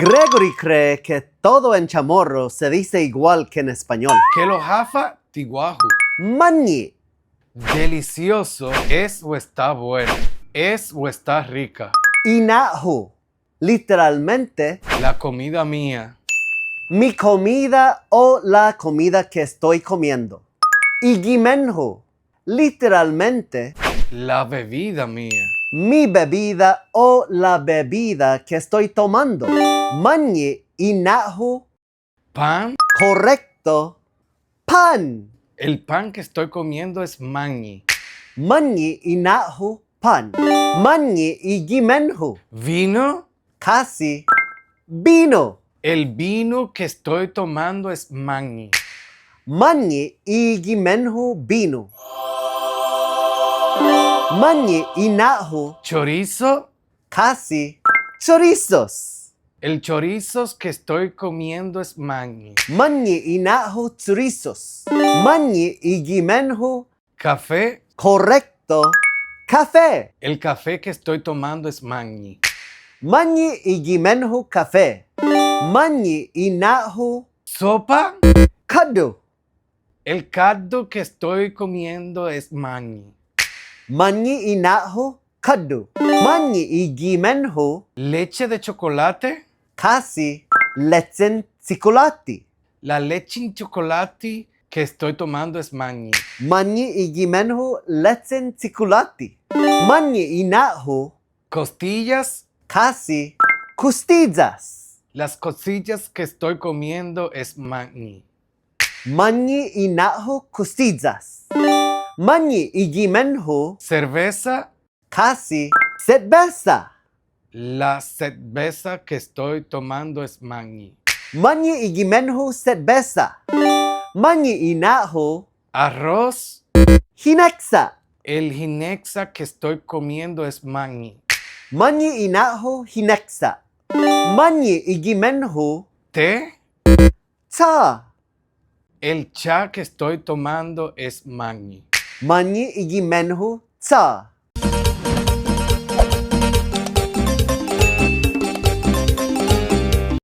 Gregory cree que todo en chamorro se dice igual que en español. Que lo jafa tiguaju. Mañi, Delicioso es o está bueno. Es o está rica. inahu, literalmente, La comida mía. mi comida o la comida que estoy comiendo. Igimenhu, literalmente, La bebida mía. mi bebida o la bebida que estoy tomando. Mañi, inahu, Pan. correcto, pan. El pan que estoy comiendo es mañi. Mañi, inahu, pan. Mañi, igimenhu, Vino. casi, vino. El vino que estoy tomando es mañi. Mañi, igimenhu, vino. Mañi, inahu, Chorizo. casi, chorizos. El chorizo que estoy comiendo es mañi. Mañi, inahu, chorizos. Mañi, igimenhu, Café. correcto, café. El café que estoy tomando es mañi. Mañi, igimenhu, café. Mañi, inahu, Sopa. kadu. El caldo que estoy comiendo es mañi. Mañi, inahu, kadu. Mañi, igimenhu, Leche de chocolate. casi, lechen cicolati. La leche en chocolate que estoy tomando es mañi. Mañi, igimenhu, lechen cicolati. Mañi, inahu, Costillas. casi, costillas. Las costillas que estoy comiendo es mañi. Mañi, inahu, costillas. Mañi, igimenhu, Cerveza. casi, cerveza. La cerveza que estoy tomando es mañi. Mañi, igimenhu, cerveza. Mañi, inahu, Arroz. hinexa. El ginexa que estoy comiendo es mañi. Mañi, inahu, hinexa. Mañi, igimenhu, Té. cha. El cha que estoy tomando es mañi. Mañi, igimenhu, cha.